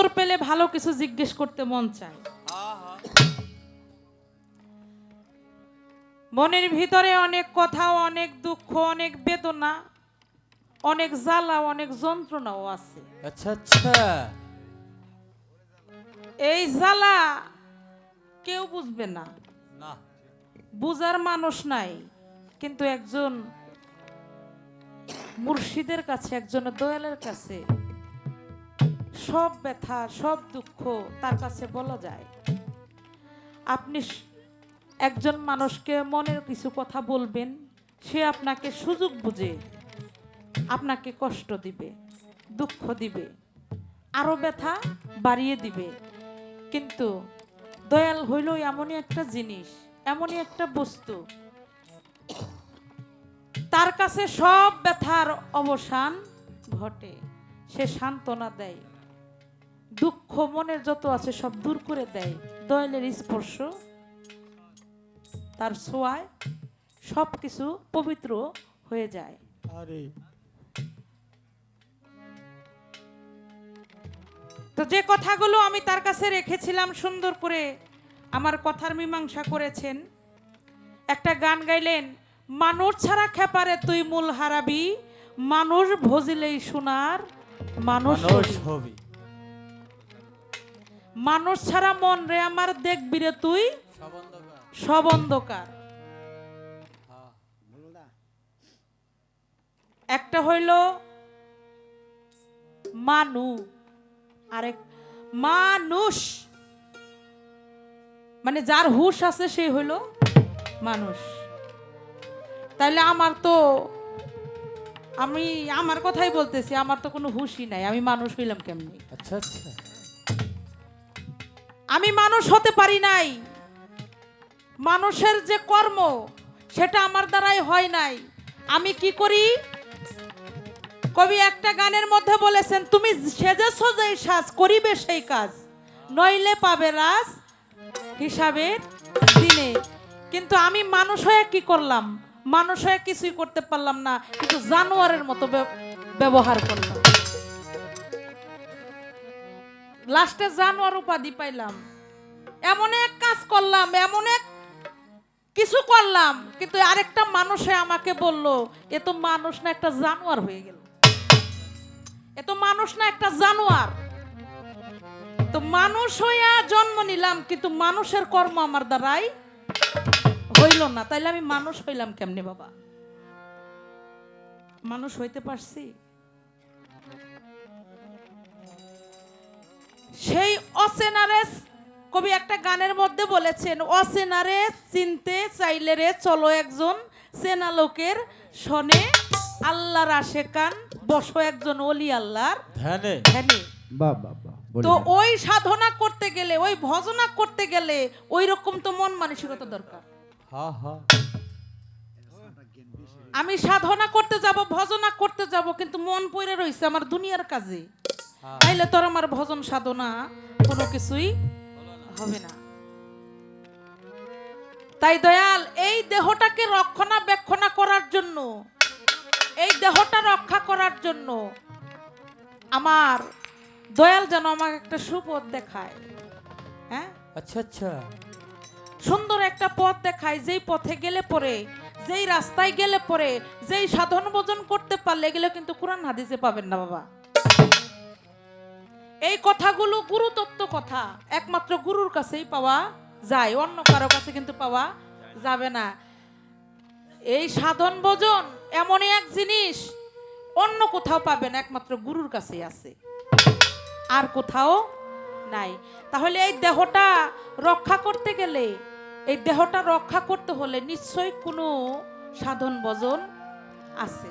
উত্তর পেলে ভালো কিছু জিজ্ঞেস করতে মন চায়। মনের ভিতরে অনেক কথা, অনেক দুঃখ, অনেক বেদনা, অনেক জ্বালা, অনেক যন্ত্রণাও আছে। আচ্ছা আচ্ছা, এই জ্বালা কেউ বুঝবে না, না বুঝার মানুষ নাই। কিন্তু একজন মুর্শিদের কাছে, একজন দয়ালের কাছে সব ব্যথা, সব দুঃখ তার কাছে বলা যায়। আপনি একজন মানুষকে মনের কিছু কথা বলবেন, সে আপনাকে সুযোগ বুঝে আপনাকে কষ্ট দিবে, দুঃখ দিবে, আরো ব্যথা বাড়িয়ে দিবে। কিন্তু দয়াল হইল এমনই একটা জিনিস, এমনই একটা বস্তু, তার কাছে সব ব্যথার অবসান ঘটে। সে সান্ত্বনা দেয়, দুঃখ মনের যত আছে সব দূর করে দেয়। দয়ালের স্পর্শ, তার ছোঁয়ায় সবকিছু পবিত্র হয়ে যায়। আরে তো যে কথাগুলো আমি তার কাছে রেখেছিলাম, সুন্দর করে আমার কথার মীমাংসা করেছেন। একটা গান গাইলেন, মানুষ ছাড়া খেপারে তুই মূল হারাবি, মানুষ ভজিলেই সোনার মানুষ মানুষ হবি। হবি। মানুষ ছাড়া মন রে আমার দেখবি রে তুই সব অন্ধকার। একটা হইল মানু, আরেক মানুষ, মানে যার হুশ আছে সে হইল মানুষ। তাইলে আমার তো, আমি আমার কথাই বলতেছি, আমার তো কোনো হুশই নাই, আমি মানুষ হইলাম কেমনি? আচ্ছা আচ্ছা, আমি মানুষ হতে পারি নাই। মানুষের যে কর্ম সেটা আমার দ্বারাই হয় নাই। আমি কি করি? কবি একটা গানের মধ্যে বলেছেন, তুমি সেজেছো যেই সাজ করিবে সেই কাজ, নইলে পাবে রাজ হিসাবের দিনে। কিন্তু আমি মানুষ হয়ে কি করলাম? মানুষ হয়ে কিছুই করতে পারলাম না, কিন্তু জানোয়ারের মতো ব্যবহার করলাম। লাস্টে জানোয়ার উপাধি পাইলাম। এমন এক কাজ করলাম, এমন এক কিছু করলাম, কিন্তু আরেকটা মানুষে আমাকে বলল, এ তো মানুষ না, একটা জানোয়ার হয়ে গেল। এ তো মানুষ না, একটা জানোয়ার। তো মানুষ হইয়া জন্ম নিলাম, কিন্তু মানুষের কর্ম আমার দ্বারাই হইল না। তাইলে আমি মানুষ হইলাম কেমনে বাবা? মানুষ হইতে পারছি? সেই অচেনারে, কবি একটা গানের মধ্যে বলেছেন, অচেনারে চিনতে চাইলে রে চলো একজন চেনা লোকের শনে, আল্লাহর আশেকান বসো একজন ওলি আল্লাহর ধ্যানে। ধ্যানে। বাহ বাহ বাহ। তো ওই সাধনা করতে গেলে, ওই ভজনা করতে গেলে ওই রকম তো মন মানসিকতা দরকার। হ্যাঁ হ্যাঁ, আমি সাধনা করতে যাব, ভজনা করতে যাব, কিন্তু মন পড়ে রইছে আমার দুনিয়ার কাজে, তাইলে তোর আমার ভজন সাধনা কোনো কিছুই হবে না। তাই দয়াল এই দেহটাকে রক্ষণাবেক্ষণ করার জন্য, এই দেহটা রক্ষা করার জন্য আমার দয়াল যেন আমাকে একটা সুপথ দেখায়। হ্যাঁ, আচ্ছা আচ্ছা, সুন্দর একটা পথ দেখায়, যেই পথে গেলে পরে, যেই রাস্তায় গেলে পরে, যেই সাধন ভজন করতে পারলে, এগুলো কিন্তু কোরআন হাদিসে পাবেন না বাবা। এই কথাগুলো গুরু তত্ত্ব কথা, একমাত্র গুরুর কাছেই পাওয়া যায়, অন্য কারো কাছে কিন্তু পাওয়া যাবে না। এই সাধন ভজন এমনই এক জিনিস, অন্য কোথাও পাবেন, একমাত্র গুরুর কাছেই আছে, আর কোথাও নাই। তাহলে এই দেহটা রক্ষা করতে গেলে, এই দেহটা রক্ষা করতে হলে নিশ্চয়ই কোনো সাধন ভজন আছে।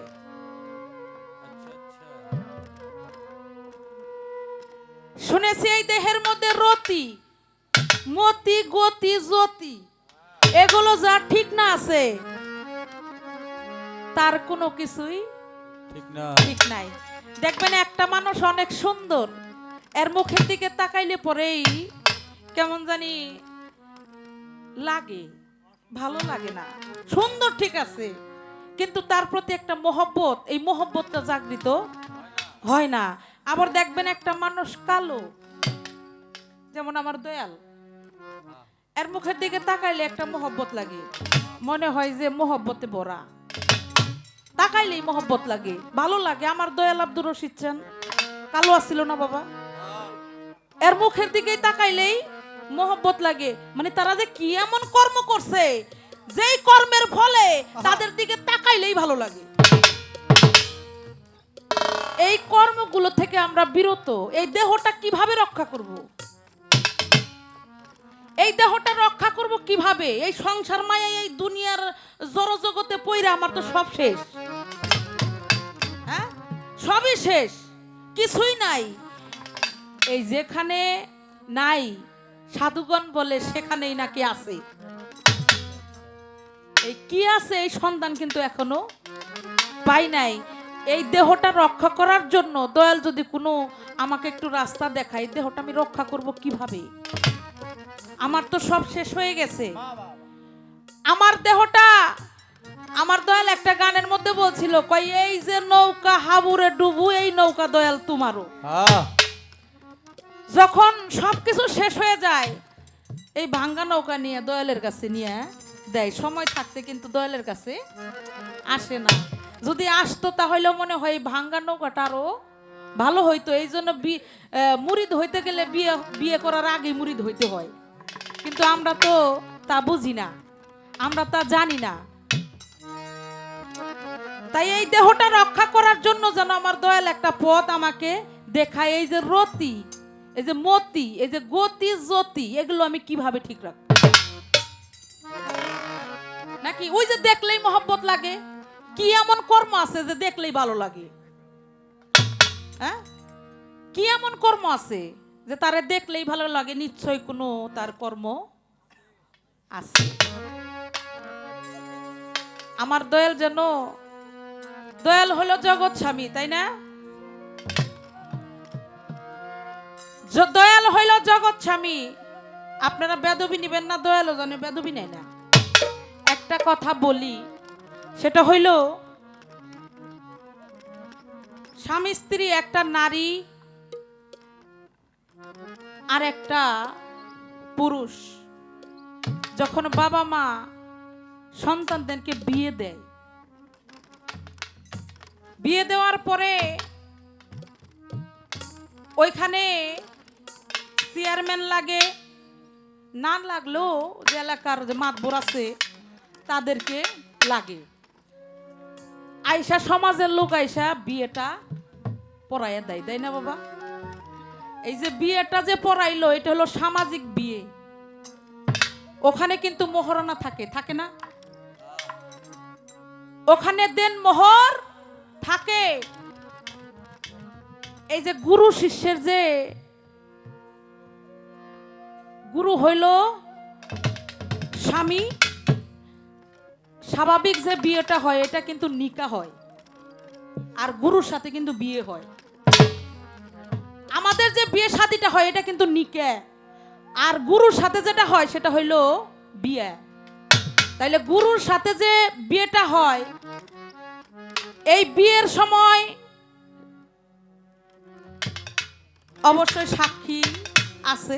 শুনেছি এই দেহের মধ্যে রতি, মতি, গতি, জ্যোতি, এগুলো যা ঠিক না আছে, তার কোনো কিছুই ঠিক না। ঠিক নাই। দেখবেন একটা মানুষ অনেক সুন্দর, এর মুখের দিকে তাকাইলে পরেই কেমন জানি লাগে, ভালো লাগে না। সুন্দর ঠিক আছে, কিন্তু তার প্রতি একটা মহব্বত, এই মহব্বতটা জাগৃত হয় না। আবার দেখবেন একটা মানুষ কালো, যেমন আমার দয়াল, এর মুখের দিকে তাকাইলে একটা মহব্বত লাগে, মনে হয় যে মহব্বতে ভরা, তাকাইলেই মহব্বত লাগে, ভালো লাগে। আমার দয়াল আব্দুর রশিদ চান কালো আসছিল না বাবা, এর মুখের দিকেই তাকাইলেই মহব্বত লাগে। মানে তারা যে কি এমন কর্ম করছে, যেই কর্মের ফলে তাদের দিকে তাকাইলেই ভালো লাগে। এই কর্মগুলো থেকে আমরা বিরত। এই দেহটা কিভাবে রক্ষা করব? এই দেহটা রক্ষা করব কিভাবে? এই সংসার মায়া, এই দুনিয়ার জড়জগতে পইরা আমার তো সব শেষ। হ্যাঁ, সবই শেষ, কিছুই নাই। এই যেখানে নাই সাধুগণ বলে সেখানেই নাকি আছে। এই কি আছে এই সন্ধান কিন্তু এখনো পাই নাই। এই দেহটা রক্ষা করার জন্য দয়াল যদি কোনো আমাকে একটু রাস্তা দেখায়, দেহটা আমি রক্ষা করব কিভাবে? আমার তো সব শেষ হয়ে গেছে। আমার দেহটা, আমার দয়াল একটা গানের মধ্যে বলছিল, কই এই যে নৌকা হাবুরে ডুবু, এই নৌকা দয়াল তোমারও। যখন সবকিছু শেষ হয়ে যায়, এই ভাঙ্গা নৌকা নিয়ে দয়ালের কাছে নিয়ে দেয়। সময় থাকতে কিন্তু দয়ালের কাছে আসে না। যদি আসতো তাহলে মনে হয় ভাঙ্গা নৌকাটা আরো ভালো হইতো। এই জন্য মুরিদ হইতে গেলে বিয়ে করার আগে মুরিদ হইতে হয়। কিন্তু আমরা তো তা বুঝি না, আমরা তা জানি না। তাই এই দেহটা রক্ষা করার জন্য যেন আমার দয়াল একটা পথ আমাকে দেখায়। এই যে রতি, এই যে মতি, এই যে গতি জ্যোতি, এগুলো আমি কিভাবে ঠিক রাখবো? নাকি ওই যে দেখলেই মহব্বত লাগে? কি এমন কর্ম আছে যে দেখলেই ভালো লাগে? হ্যাঁ, কি এমন কর্ম আছে যে তারে দেখলেই ভালো লাগে? নিশ্চয় কোনো তার কর্ম আছে। আমার দয়াল যেন, দয়াল হলো জগৎ স্বামী, তাই না? দয়াল হইল জগৎ স্বামী। আপনারা বেদবি নিবেন না, দয়ালও জানে বেদবি নেয় না। একটা কথা বলি, সেটা হইল স্বামী স্ত্রী, একটা নারী আর একটা পুরুষ, যখন বাবা মা সন্তানদেরকে বিয়ে দেয়, বিয়ে দেওয়ার পরে ওইখানে চেয়ারম্যান লাগে, না লাগলেও যে এলাকার যে মাতবর আছে তাদেরকে লাগে। আইসা সমাজের লোক আইসা বিয়েটা পড়াইয়া দেয়, তাই না বাবা? এই যে বিয়েটা যে পড়াইলো, এটা হলো সামাজিক বিয়ে। ওখানে কিন্তু মোহরানা থাকে, থাকে না? ওখানে দেন মোহর থাকে। এই যে গুরু শিষ্যের, যে গুরু হইল স্বামী, স্বাভাবিক যে বিয়েটা হয় এটা কিন্তু নিকা হয়, আর গুরুর সাথে কিন্তু বিয়ে হয়। আমাদের যে বিয়ে শাদীটা হয় এটা কিন্তু নিকা, আর গুরুর সাথে যেটা হয় সেটা হইল বিয়ে। তাইলে গুরুর সাথে যে বিয়েটা হয়, এই বিয়ের সময় অবশ্যই সাক্ষী আছে,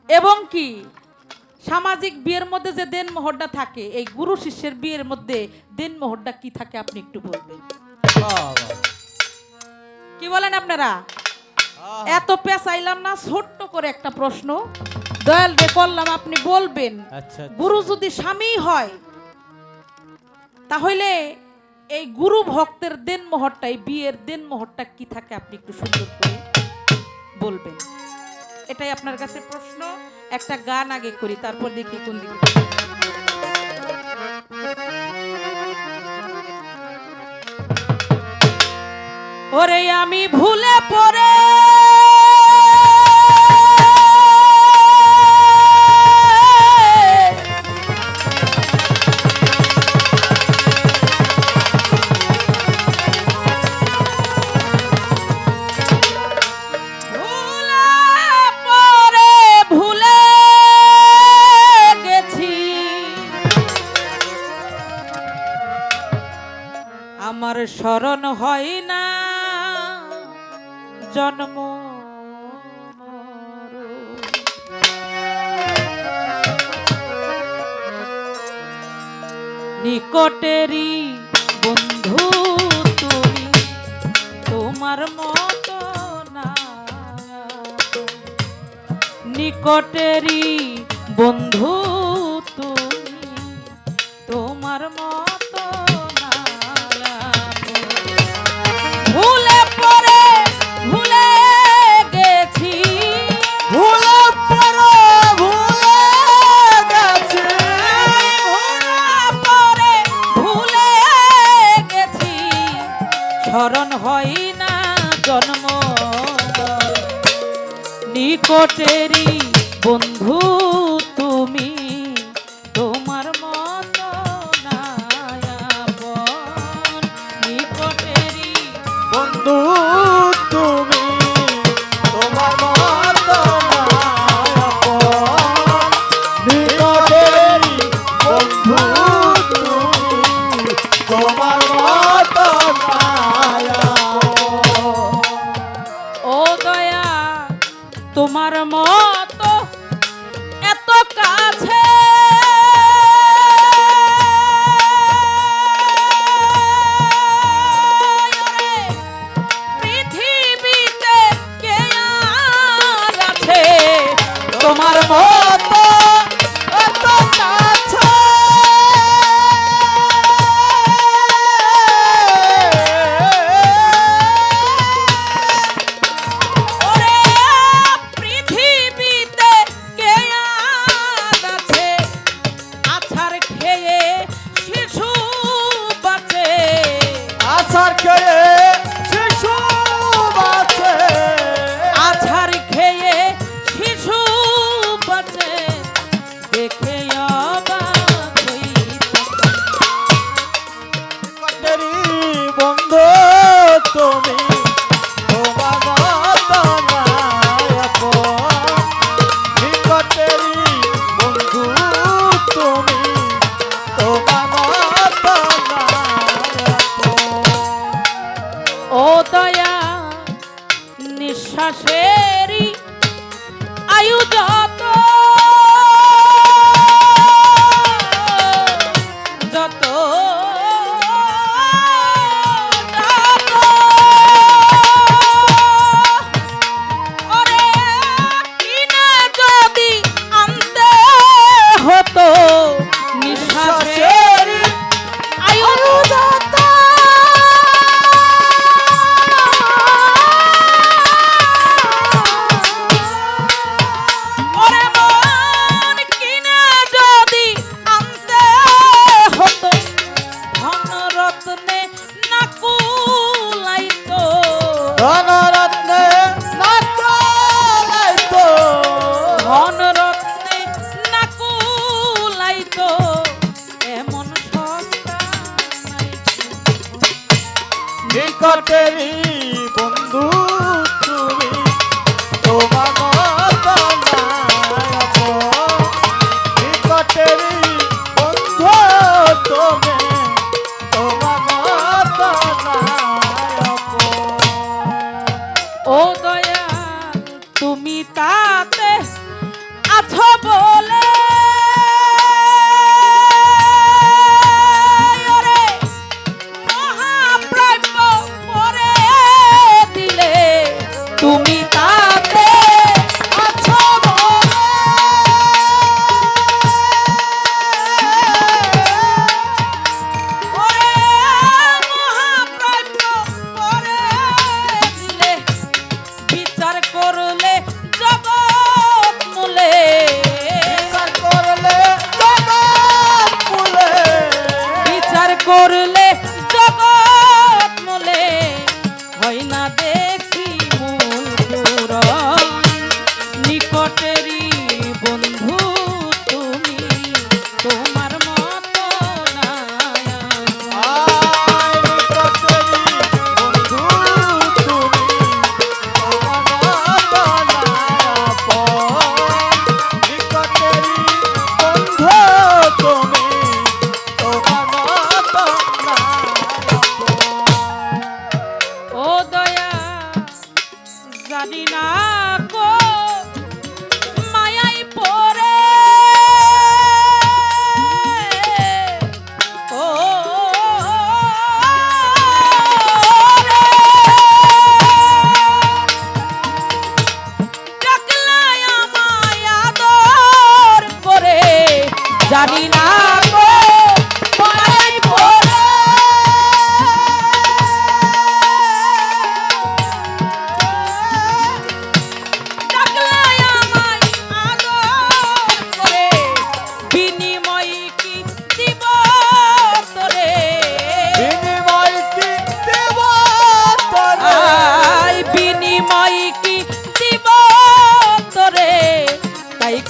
এবং কি সামাজিক বিয়ের মধ্যে যে দেন মোহরটা থাকে, এই গুরু শিষ্যের বিয়ের মধ্যে দেন মোহরটা কি থাকে আপনি একটু বলবেন? কি বলেন আপনারা? এত পেঁচাইলাম না, ছোট্ট করে একটা প্রশ্ন দয়াল রে করলাম, আপনি বলবেন। গুরু যদি স্বামী হয়, তাহলে এই গুরু ভক্তের দেন মোহরটা, এই বিয়ের দেন মোহরটা কি থাকে আপনি একটু সুন্দর করে বলবেন। এটাই আপনার কাছে প্রশ্ন। একটা গান আগে করি, তারপর দেখি কোন দিকে। ওরে আমি ভুলে পড়ে আমার স্মরণ হয় না জন্ম নিকটেরই বন্ধু তুমি, তোমার মতো না। নিকটেরই বন্ধু তুমি, তোমার মতো না। ভুলে পড়ে ভুলে গেছি, ভুলে পড়ো ভুলে গেছে, পরে ভুলে গেছি, স্মরণ হয় না জন্ম। নিকটেরই বন্ধু তুমি, তোমার মতো না আপন। নিকটেরই বন্ধু তুমি, তোমার মতো না আপন। নিকটেরই বন্ধু তুমি, তোমার মতো না আপন। ও দয়া, তোমার মতো এত কাছে, পৃথিবীতে কে আর আছে তোমার মতো এত কাছে। ওরে পৃথিবীতে কে আর আছে, আছাড় খেয়ে শিশু বাঁচে। আছাড় খেয়ে শিশু বাঁচে, আছাড় খেয়ে শিশু বাঁচে, দেখে অবাক হইতাম। নিকটেরই বন্ধু তুমি, তোমার মতো না আপন। নিকটেরই বন্ধু তুমি, তোমার মতো না আপন। ও দয়া, নিঃশ্বাসেরই আয়ু যত, যত যত, ওরে কিনে যদি আনতে হতো, নিঃশ্বাসেরই আয়ু যত, ওরে মন কিনে যদি আনতে হতো, ধনরত্নে না কুলাইতো। ধনরত্নে না কুলাইতো, ধনরত্নে না কুলাইতো, এমন সস্তা নাই। নিকটেরই বন্ধু তুমি, তোমার মতো না আপন। নিকটেরই বন্ধু তুমি, তোমার মতো না আপন। ও দয়া, তুমি তাতে আছো বলে, ওরে মহাপ্রাপ্য করে দিলে। তুমি তাতে আছো বলে, ওরে মহাপ্রাপ্য করে দিলে। বিচার করলে জগৎ মূলে, বিচার করলে জগৎ মূলে, বিচার করলে জগৎ মূলে, হয় না দেখি মূল পুরন। নিকটেরই বন্ধু তুমি, তোমার মতো না। আয় নিকটেরই বন্ধু তুমি, তোমার মতো না আপন। নিকটেরই বন্ধু তুমি, তোমার মতো না আপন। ও দয়া, জানি না গো মায়াই পড়ে, ও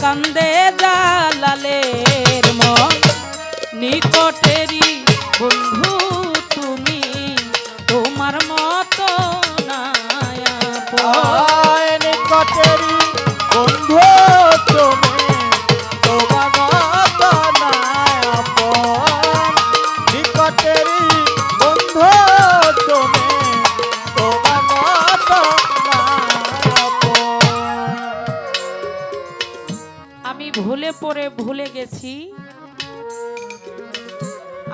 কান্দে জালালের মন নিকটেরই বন্ধু তুমি তোমার মতো নাই আপন। নিকটেরই বন্ধু তুমি তোমার মতো নাই আপন। নিকটেরই বন্ধু তুমি তোমার মতো নাই আপন। আমি ভুলে পড়ে ভুলে গেছি,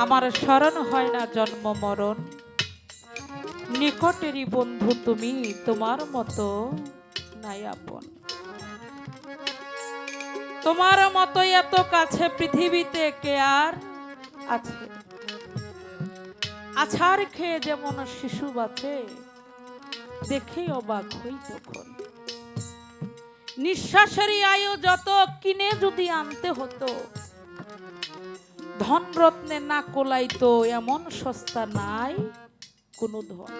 আমার স্মরণ হয় না জন্ম মরণ, নিকটেরই বন্ধু তুমি তোমার মতো নাই আপন। তোমার মতো এত কাছে পৃথিবীতে কে আর আছে? আছাড় খেয়ে যেমন শিশু বাঁচে, দেখেই অবাক হই তখন। নিঃশ্বাসেরই আয়ু যত কিনে যদি আনতে হতো, ধন রত্নে না কোলাইতো এমন সস্তা নাই কোনো ধন।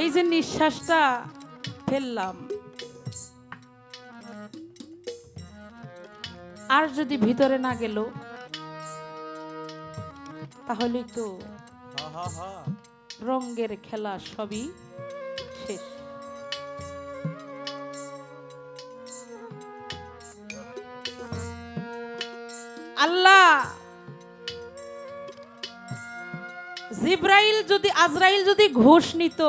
এই যে নিঃশ্বাসটা ফেললাম, আর যদি ভিতরে না গেল তাহলে তো রঙের খেলা সবই শেষ। আল্লাহ আজরাইল যদি ঘুষ নিত,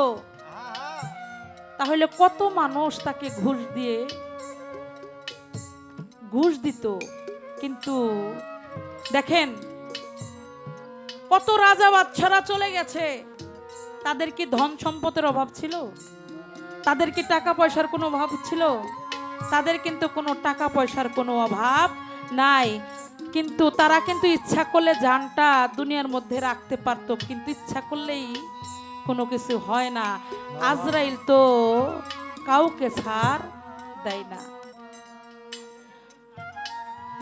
তাহলে কত মানুষ তাকে ঘুষ দিত। কিন্তু দেখেন কত রাজা বাদশারা চলে গেছে, তাদের কি ধন সম্পদের অভাব ছিল? তাদের কি টাকা পয়সার কোনো অভাব ছিল? তাদের কিন্তু কোনো টাকা পয়সার কোনো অভাব নাই, কিন্তু তারা কিন্তু ইচ্ছা করলে জানটা দুনিয়ার মধ্যে রাখতে পারত, কিন্তু ইচ্ছা করলেই কোনো কিছু হয় না। আজরাইল তো কাউকে ছাড় দেয় না।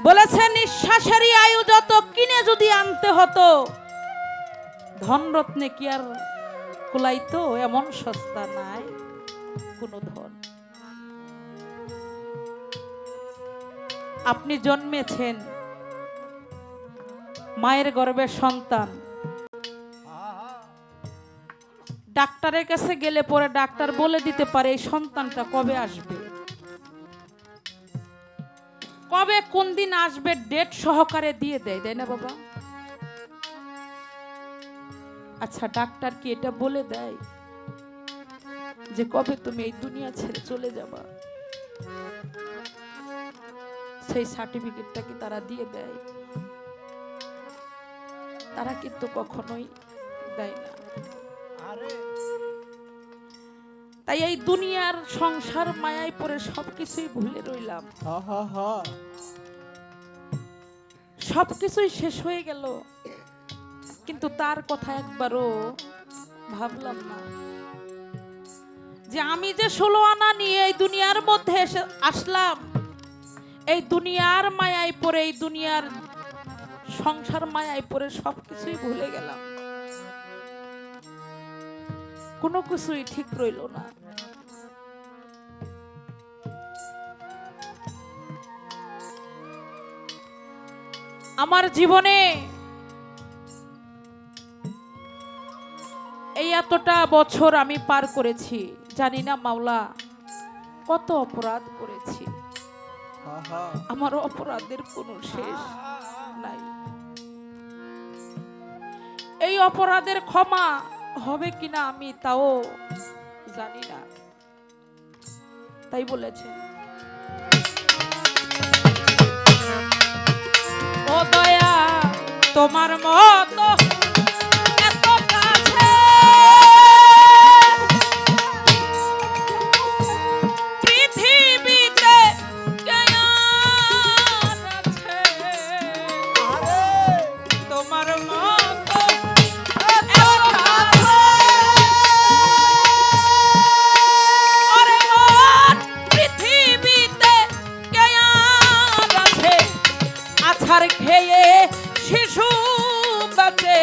বলেছে নিঃশ্বাসেরই আয়ু যত কিনে যদি আনতে হতো, ধন রত্নে কি আর কুলাইতো এমন সস্তা নাই কোনো ধন। আপনি জন্মেছেন মায়ের গর্ভের সন্তান, ডাক্তারের কাছে গেলে পরে ডাক্তার বলে দিতে পারে এই সন্তানটা কবে আসবে, কবে কোন দিন আসবে, ডেট সহকারে দিয়ে দেয়, তাই না বাবা? আচ্ছা ডাক্তার কি এটা বলে দেয় যে কবে তুমি এই দুনিয়া ছেড়ে চলে যাবা? সেই সার্টিফিকেটটা কি তারা দিয়ে দেয়? তারা কিন্তু কখনোই দেয় না। তাই এই দুনিয়ার সংসার মায়ায় পড়ে সবকিছুই ভুলে রইলাম, সবকিছুই শেষ হয়ে গেল, কিন্তু তার কথা একবারও ভাবলাম না যে আমি যে 16 আনা নিয়ে এই দুনিয়ার মধ্যে আসলাম, এই দুনিয়ার মায়ায় পড়ে, এই দুনিয়ার সংসার মায়ায় পড়ে সবকিছুই ভুলে গেলাম, কোনো কিছুই ঠিক রইল না। আমার জীবনে এই এতটা বছর আমি পার করেছি, জানি না মাওলা কত অপরাধ করেছি, আমার অপরাধের কোনো শেষ নাই। এই অপরাধের ক্ষমা হবে কিনা আমি তাও জানি না। তাই বলেছে ও দয়া তোমার মতো এত কাছে পৃথিবীতে কে আর আছে? তোমার মতো এত কাছে, ওরে মন পৃথিবীতে কে আর আছে? আছাড় খেয়ে শিশু বাঁচে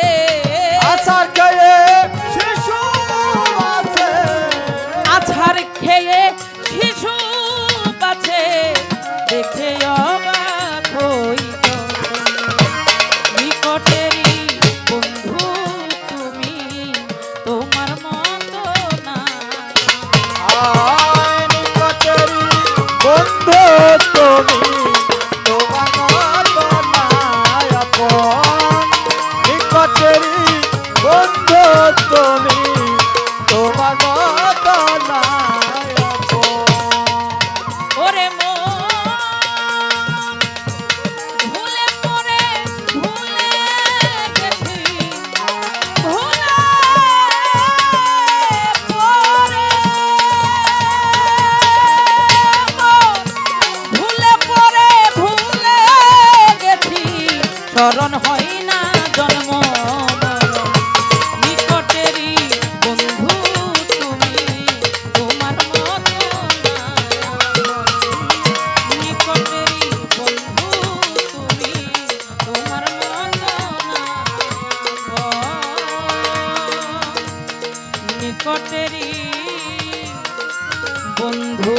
বন্ধু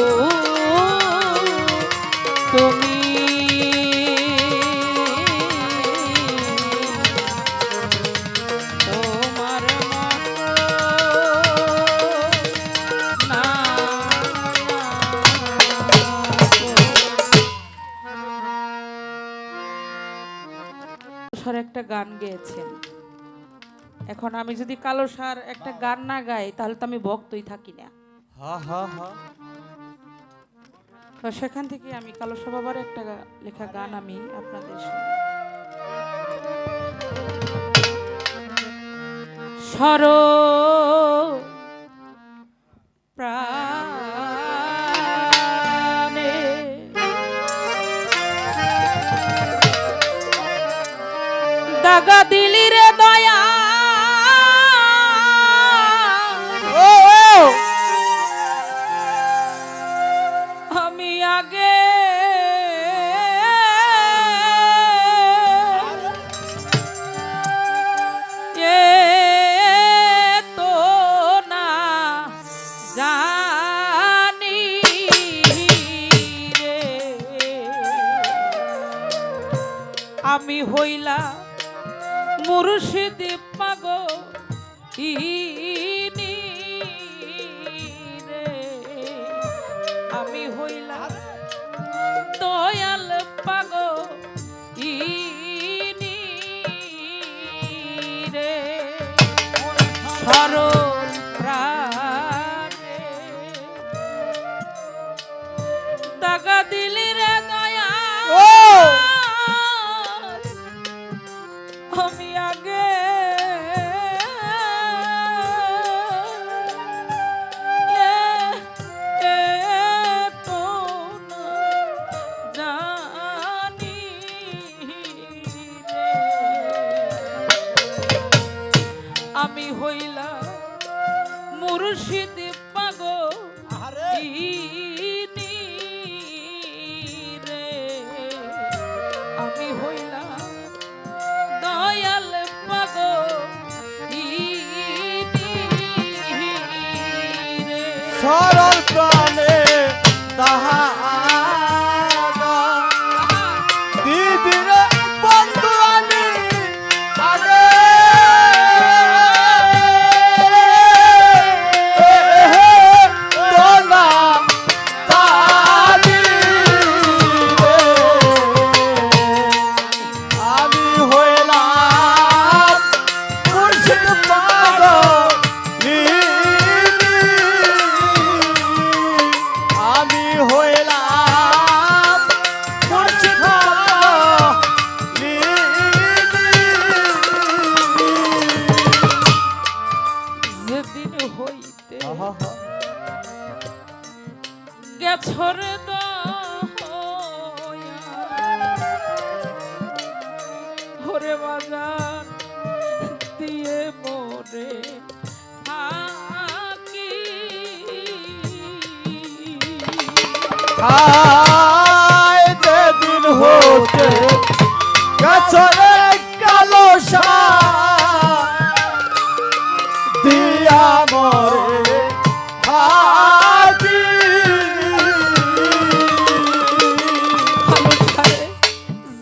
তুমি তোমার মতো না একটা গান গেয়েছেন। এখন আমি যদি কালো সার একটা গান না গাই তাহলে তো আমি ভক্তই থাকি না। হা হা হা। তো সেখান থেকে আমি কালো সার বাবার একটা লেখা গান আমি আপনাদের শুনি। সর প্রাণে দাগা দিলি রে দয়া ও আমি আগে এ তো না জানি রে আমি হইলা মুর্শিদ পাগল রে আমি হইলাম দয়াল পাগল রে সরল প্রাণে দাগা দিলি রে দয়া আমি আগে তো না জানি রে আমি হইলাম মুর্শিদ পাগল রে আমি হইলাম দয়াল পাগল রে সরল প্রাণে তাহা দিদির বন্ধু আমি আগে তোলা জানি রে আমি হইলাম মুর্শিদ পাগল আমি হইলাম মুর্শিদ যেদিন হইতে গেছর হরে বাজার দিয়ে মোরে থাকি আয় যেদিন হতে গেছরে কালো দিয়া মরে হাতি ভালোসারে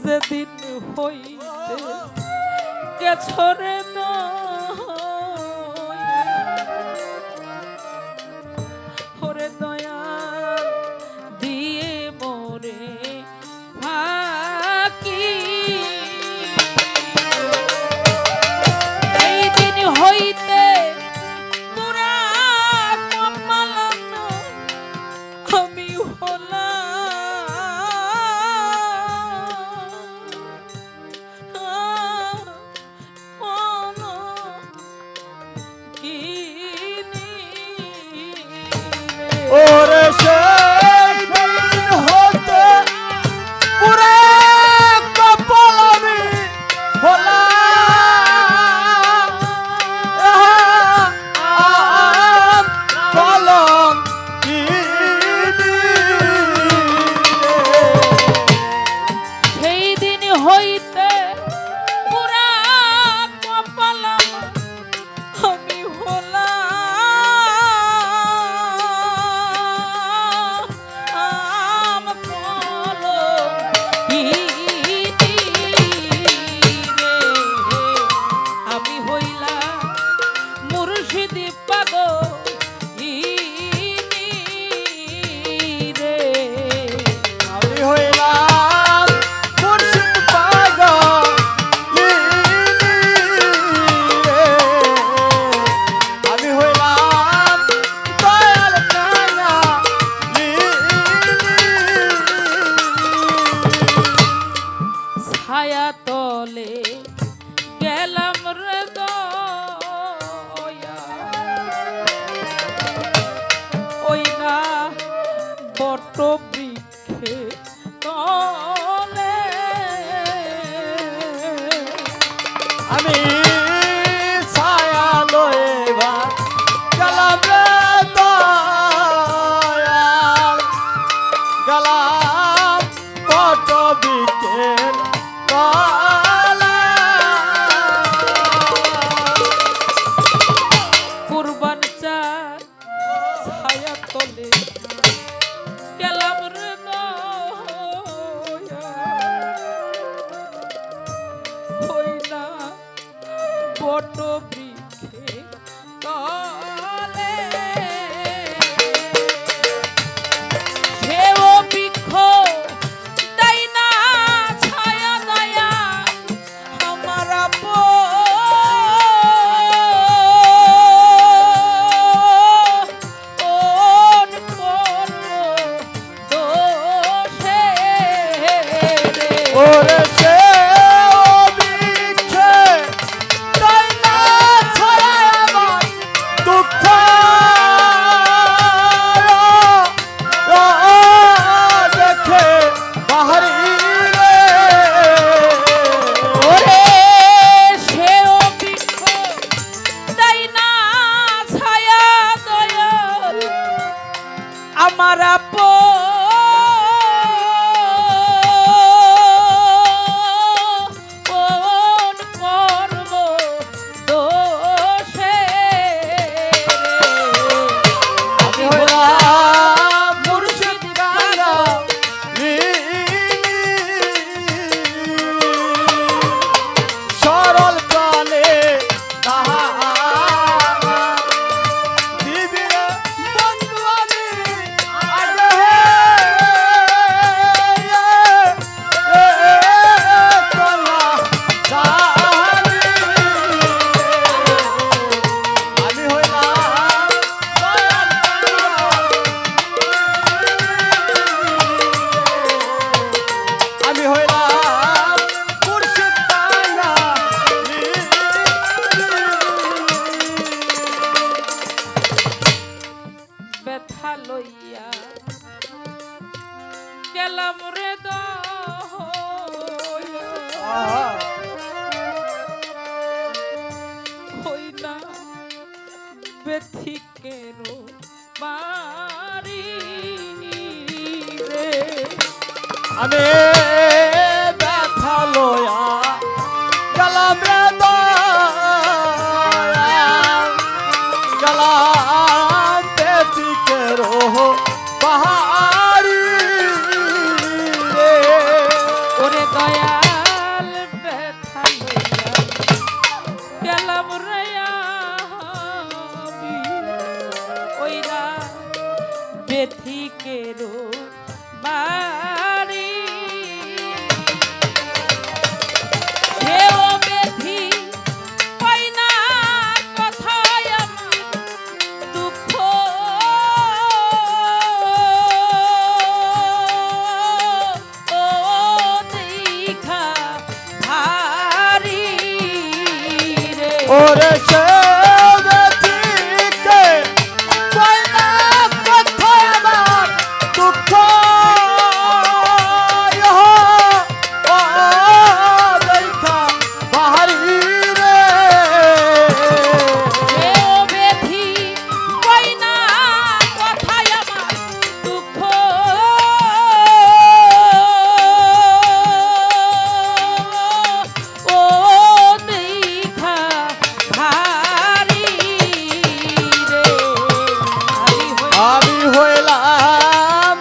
যেদিন হইতে গেছরে হরে দয়া দিয়ে মোরে ফাঁকি এই দিন হইতে তোরা কপালানো আমি ওরে সেই দিন হতে পুরে কপাল আমি হলাম কলম সেই দিন হইতে পুরা কপাল আমি হলাম বট বৃক্ষে তলে আমি ছায়া লইবা গেলাম রে দয়াল গেলাম বট বৃক্ষের তলে কুরবান চার ছায়া তলে গেলাম রে হই না বট বৃক্ষে তলে সেও বৃক্ষ দেয় না ছায়া দয়া আমার আপন দোষে ওরে সে বৃক্ষে তাই না ছায়া আমার দুঃখ দেখে বাহারি রে ওরে সেও বৃক্ষ দেয় না ছায়া দয়াল আমার আপন কর্ম দোষে আমি হইলাম মুর্শিদ বাংলা সরল প্রাণে তাহা দিবির বন্ধু আমি আগে কলা জানি আমি হইলাম দয়াল আমি হইলাম মুর্শিদ বাংলা ব্যথা লইয়া গেলাম রে হই না ব্যথিকেরও বাড়ি রে আমি ব্যথা লয়া গেলাম রে দয়াল গেলাম বেতিকের বাহারি রে ওরে দয়াল ব্যথা লইয়া গেলাম রে আমি ওইরা ব্যথিকেরও বাড়ি সেও ব্যথি পাই না কথায় আমার দুঃখ ও দেখা ভারি রে ওরে সে বেটিকে কইনা কথা আমার দুঃখ ও দেখা বাহারি রে সেও ব্যথি পাই না কথায় আমার দুঃখ ও দেখা ভারি রে আমি হইলাম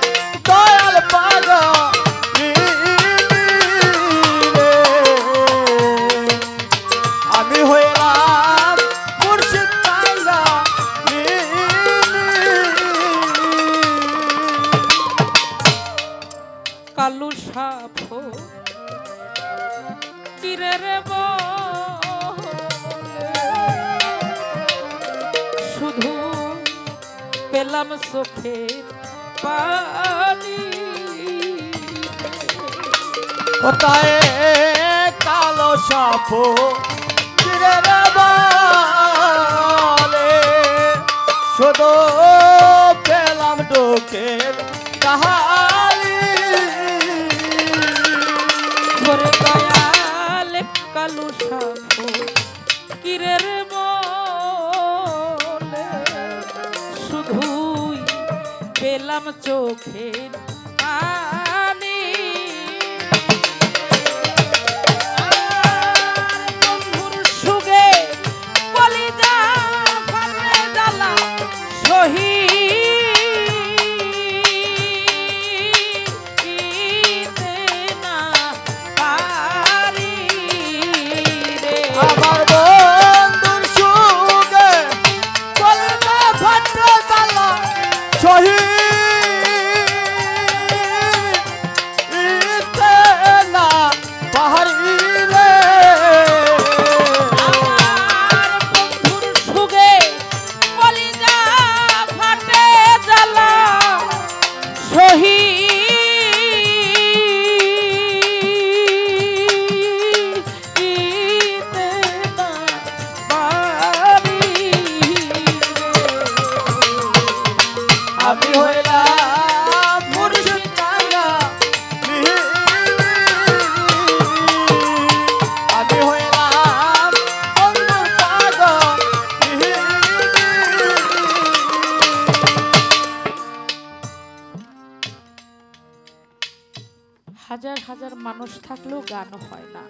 দয়াল পাগল রে আমি হইলাম মুর্শিদ বাংলা কালু সাপ তীরের বলে শুধু পেলাম চোখের পানি কোথায় কালো সাপ তীরের বলে শুধু পেলাম ডোকের কাহালি ওরে দয়াল কালো সাপ কিরের বলে শুধুই পেলাম চোখের পানি বন্ধুর সুগে কলিজা ফাটে জ্বালা সহিতে না পারি রে। আমার বন্ধুর সুগে কলিজা ফাটে জ্বালা সহিতে না পারি রে। আমার বন্ধুর সুগে কলিজা ফাটে জ্বালা সহিতে না পারি রে। আমি হইলাম মুর্শিদ কাঙ্গা আমি হইলাম বন্ধুর পাগল হাজার হাজার মানুষ থাকলেও গান হয় না।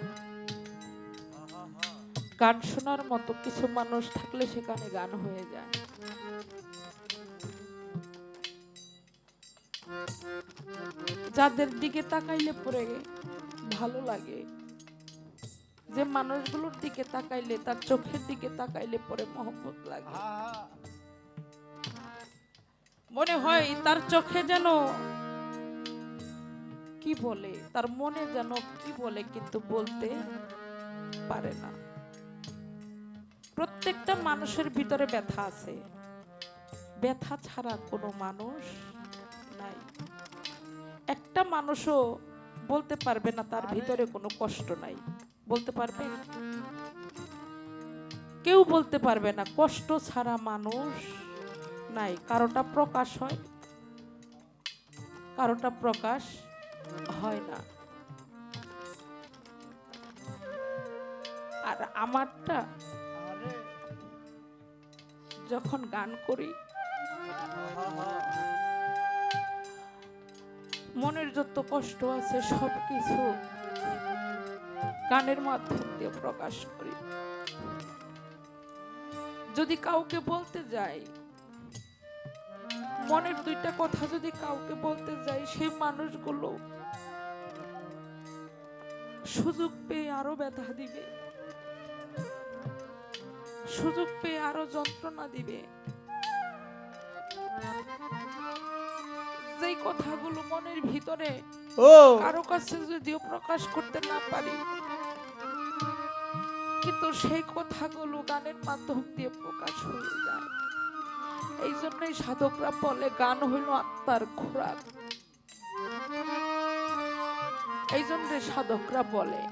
গান শোনার মতো কিছু মানুষ থাকলে সেখানে গান হয়ে যায়। যাদের দিকে তাকাইলে পরে ভালো লাগে, যে মানুষগুলোর দিকে তাকাইলে, তার চোখের দিকে তাকাইলে পরে মহব্বত লাগে, মনে হয় তার চোখে যেন কি বলে, তার মনে যেন কি বলে কিন্তু বলতে পারে না। প্রত্যেকটা মানুষের ভিতরে ব্যথা আছে, ব্যথা ছাড়া কোনো মানুষ নাই। একটা মানুষও বলতে পারবে না তার ভিতরে কোনো কষ্ট নাই। বলতে পারবে? কেউ বলতে পারবে না কষ্ট ছাড়া মানুষ নাই। কারোটা প্রকাশ হয়, কারোটা প্রকাশ হয় না। আর আমারটা যখন গান করি মনের যত কষ্ট আছে সবকিছু গানের মাধ্যম দিয়ে প্রকাশ করি। যদি কাউকে বলতে যাই, মনের দুইটা কথা যদি কাউকে বলতে যাই, সেই মানুষগুলো সুযোগ পেয়ে আরো ব্যথা দিবে, সুযোগ পেয়ে আরো যন্ত্রণা দিবে। যেই কথাগুলো মনের ভিতরে কারো কাছে যদিও প্রকাশ করতে না পারি, কিন্তু সেই কথাগুলো গানের মাধ্যম দিয়ে প্রকাশ হয়ে যায়। এই জন্যই সাধকরা বলে গান হইল আত্মার খোরাক। এই জন্য সাধকরা বলে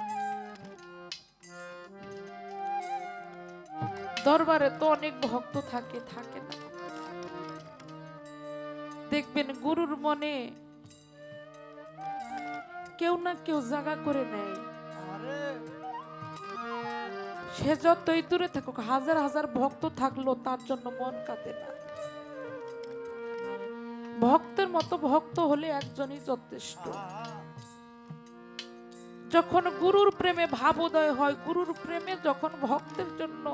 দরবারে তো অনেক ভক্ত থাকে, থাকে না। দেখবেন গুরুর মনে কেউ না কেউ জায়গা করে নেয়। সে যতই দূরে থাকুক, হাজার হাজার ভক্ত থাকলো তার জন্য মন কাঁদে না। ভক্তের মতো ভক্ত হলে একজনই যথেষ্ট। যখন গুরুর প্রেমে ভাবোদয় হয়, গুরুর প্রেমে যখন ভক্তের জন্য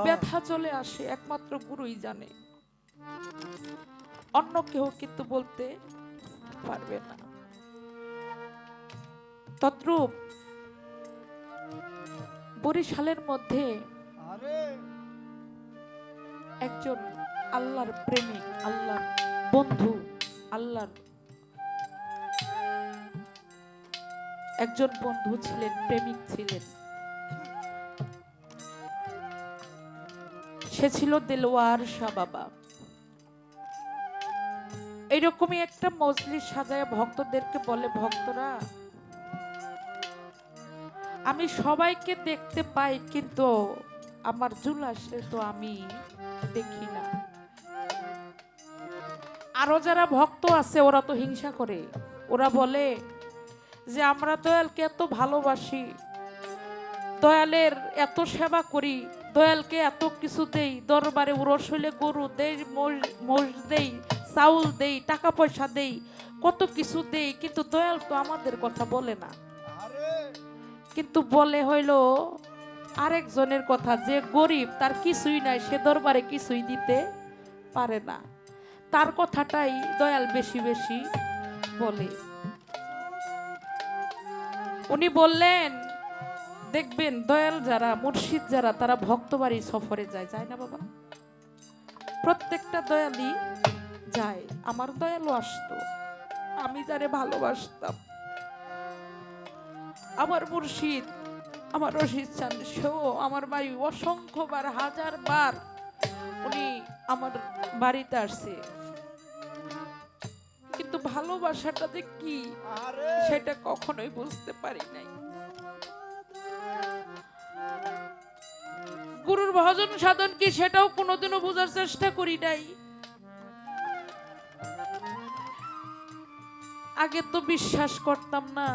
ব্যথা চলে আসে, একমাত্র গুরুই জানে, অন্য কেউ কিন্তু বলতে পারবে না। তদ্রূপ বরিশালের মধ্যে একজন আল্লাহর প্রেমিক, আল্লাহর বন্ধু, আল্লাহর একজন বন্ধু ছিলেন, প্রেমিক ছিলেন। সে ছিল দেলোয়ার শাহ বাবা। এইরকমই একটা মজলিস সাজায় ভক্তদেরকে বলে, ভক্তরা আমি সবাইকে দেখতে পাই, কিন্তু আমার জুলাসে তো আমি দেখি না। আরো যারা ভক্ত আছে ওরা তো হিংসা করে, ওরা বলে যে আমরা দয়ালকে এত ভালোবাসি, দয়ালের এত সেবা করি, দয়ালকে এত কিছু দেই, দরবারে উরস হইলে গরু দেই, মোষ দেই, চাউল দেই, টাকা পয়সা দেই, কত কিছু দেই, কিন্তু দয়াল তো আমাদের কথা বলে না। কিন্তু বলে হইল আরেকজনের কথা, যে গরিব তার কিছুই নাই, সে দরবারে কিছুই দিতে পারে না, তার কথাটাই দয়াল বেশি বেশি বলে। উনি বললেন দেখবেন দয়াল যারা, মুর্শিদ যারা, তারা ভক্ত বাড়ি সফরে যায়, যায় না বাবা? প্রত্যেকটা দয়ালই যায়। আমার দয়ালও আসতো, আমি যারে ভালোবাসতাম, আমার মুর্শিদ, আমার রশিদ চান, সেও আমার বাড়ি অসংখ্যবার, হাজার বার উনি আমার বাড়িতে আসছে, কিন্তু ভালোবাসাটা যে কি সেটা কখনোই বুঝতে পারি নাই। গুরুর ভজন সাধন কি সেটাও কোনোদিনও বোঝার চেষ্টা করি নাই। আগে তো বিশ্বাস করতাম না,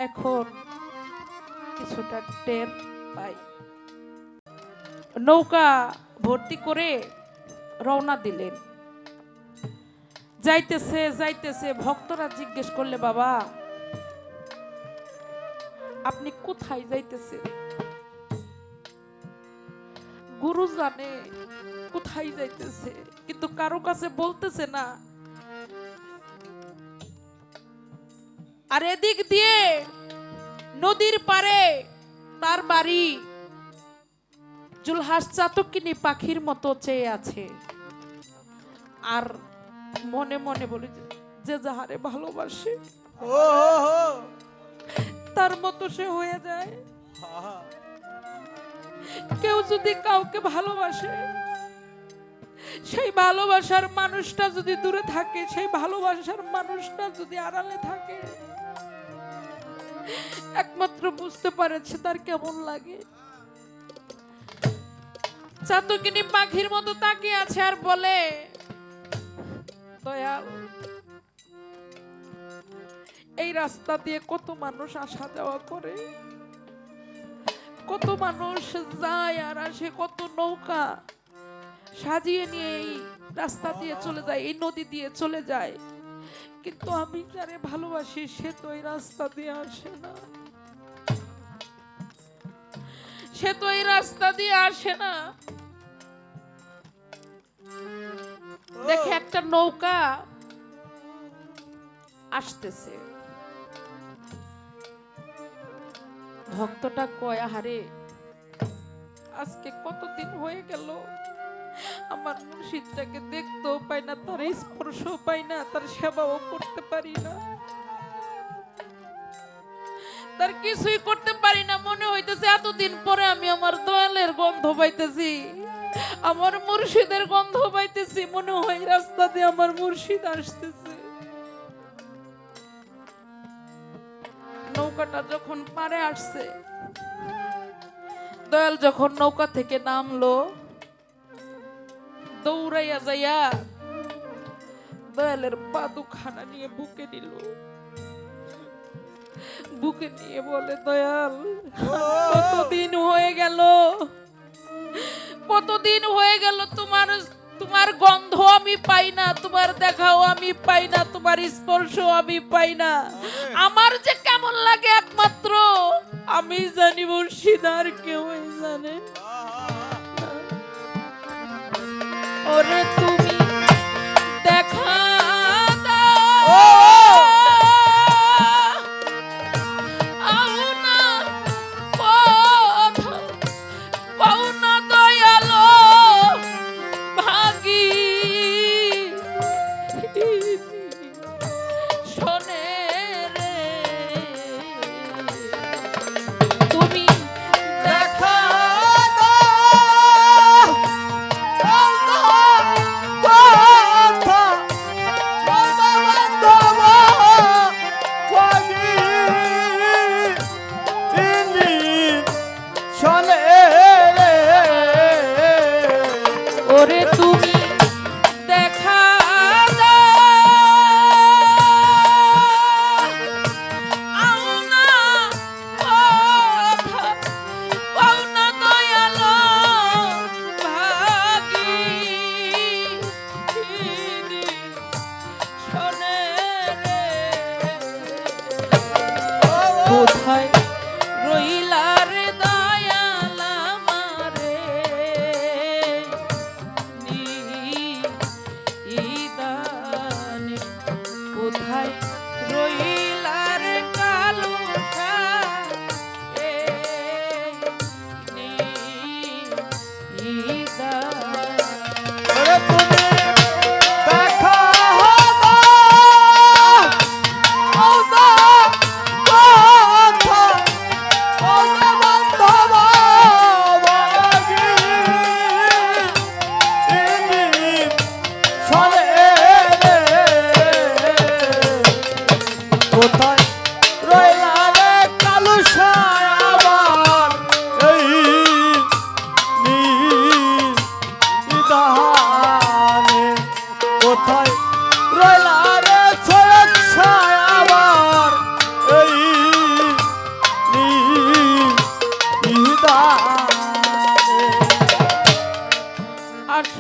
এখন কিছুটা টের পাই। নৌকা ভর্তি করে রওনা দিলেন, যাইতেছে যাইতেছে, ভক্তরা জিজ্ঞেস করলে বাবা আপনি কোথায় যাইতেছেন? গুরু জানে কোথায় যাইতেছে, কিন্তু কারো কাছে বলতেছে না। আর এদিক দিয়ে নদীর পারে তার বাড়ি, জুলহাস চাতকিনী পাখির মতো চেয়ে আছে, আর মনে মনে বলে যে যাহারে ভালোবাসে তার মতো সে হয়ে যায়। কেউ যদি কাউকে ভালোবাসে, সেই ভালোবাসার মানুষটা যদি দূরে থাকে, সেই ভালোবাসার মানুষটা যদি আড়ালে থাকে, একমাত্র বুঝতে পারেছে তার কেমন লাগে। চাতকিনী পাখির মতো তাকিয়ে আছে আর বলে দয়াল, এই রাস্তা দিয়ে কত মানুষ আসা যাওয়া করে, কত মানুষ যায় আর আসে, কত নৌকা সাজিয়ে নিয়ে এই রাস্তা দিয়ে চলে যায়, এই নদী দিয়ে চলে যায়, কিন্তু আমি যারে ভালোবাসি সে তো এই রাস্তা দিয়ে আসে না, সে তো এই রাস্তা দিয়ে আসে না। দেখে একটা নৌকা আসতেছে, ভক্তটা কয় আহারে আজকে কতদিন হয়ে গেল আমার মুর্শিদটাকে দেখতেও পাই না, তার স্পর্শ পাই না, তার সেবাও করতে পারি না, তার কিছুই করতে পারি না। মনে হইতেছে এতদিন পরে আমি আমার দয়ালের গন্ধ পাইতেছি, আমার মুর্শিদের গন্ধ পাইতেছি, মনে হয় রাস্তা দিয়ে আমার মুর্শিদ আসতেছে। নৌকাটা যখন পারে আসছে, দয়াল যখন নৌকা থেকে নামলো, দৌড়াইয়া যাইয়া দয়ালের পা দুখানা নিয়ে বুকে নিল, বুকে নিয়ে বলে দয়াল কতদিন হয়ে গেল, কতদিন হয়ে গেল তোমার, তোমার গন্ধ আমি পাই না, তোমার দেখাও আমি পাই না, তোমার স্পর্শ আমি পাই না, আমার যে কেমন লাগে একমাত্র আমি জানি, মুর্শিদ আর কেউ জানে। ওরে তুমি দেখা দেখা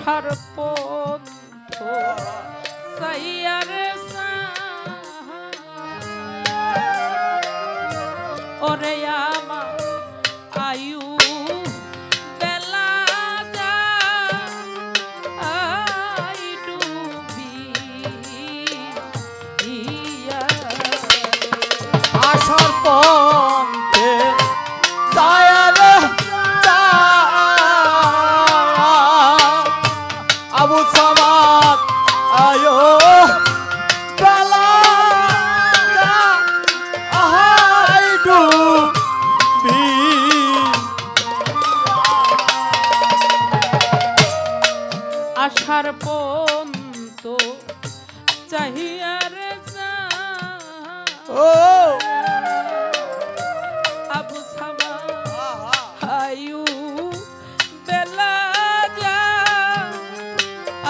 আশার পন্থ সাইয়ারে ওরে আমার আয়ু বেলা যায় ডুবি আশার পন্থে যায় রে আবু সামাদ আয়ো বেলা আহাই ডুবি আশার পন্ত চাহিয়ার ও আবু সামা আয়ু বেলা যা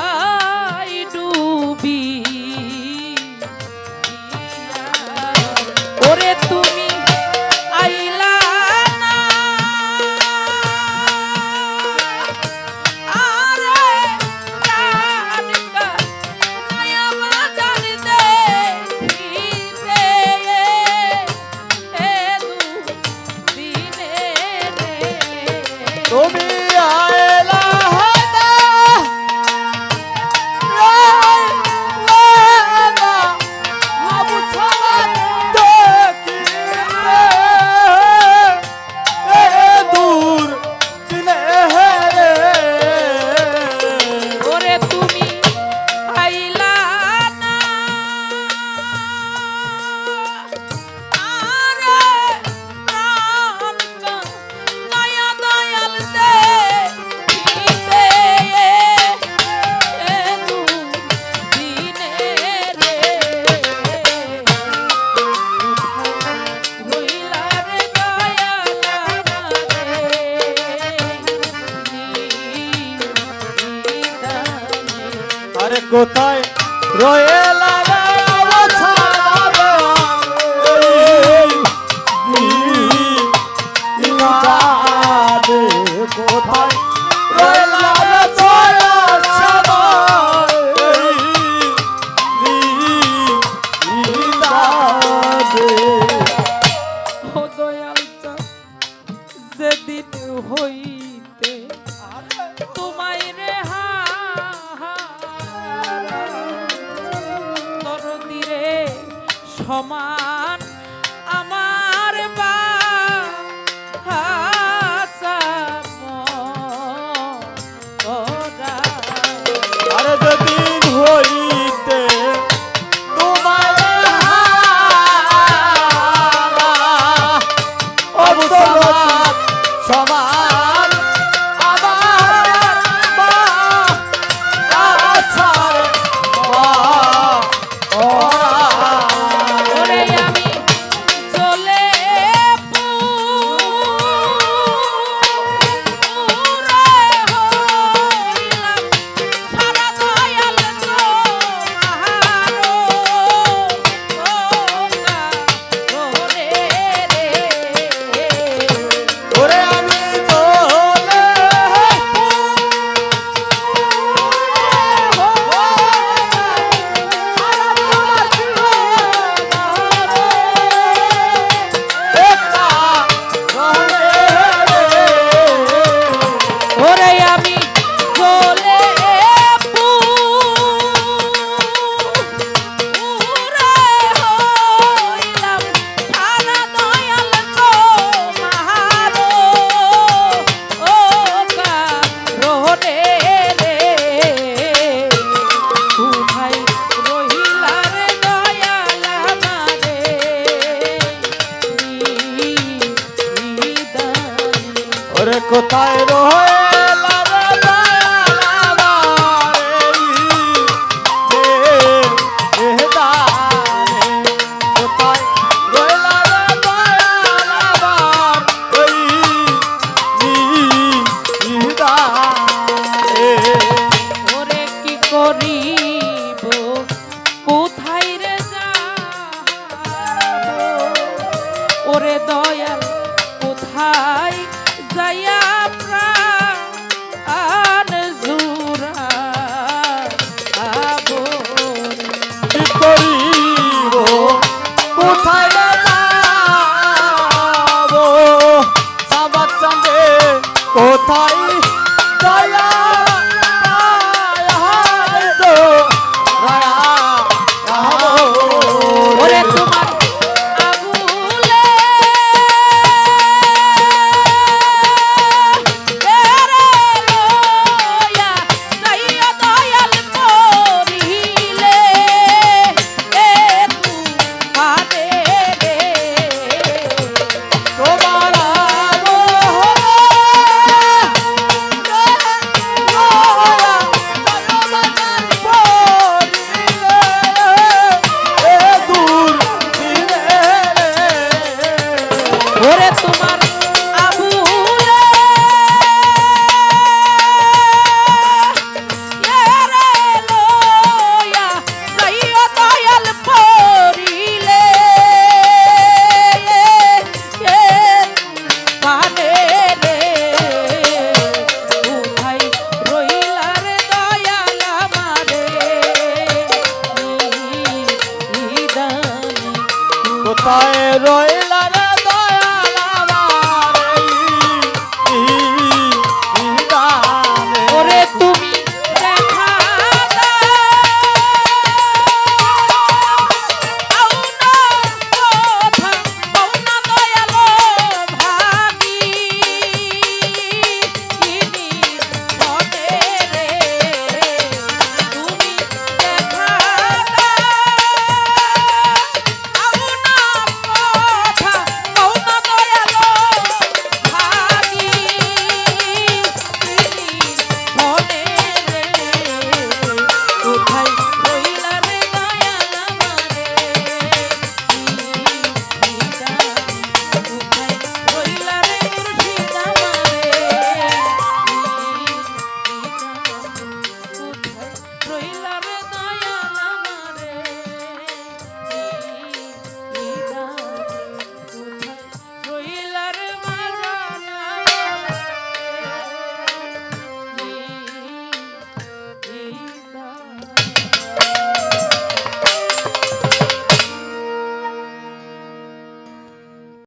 আই ডুবি ওরে তুমি আইলা না আরে রাধিকা মায়া বাজার দে তুমি আয়লা না আবু সামাদ দেখিতে দূর দিনে রে ওরে তুমি আইলা না আরে প্রাণ মায়া দয়াল দেখিতে দিনে রে রইলা রে দয়াল আরে কোথায় রয়েলা রে অবছাদ কোথায় রয়েলা রে ছয়াছাদ ও দয়াল চাঁদ যেদিন হইতে তোমায় রে দরদিরে সমান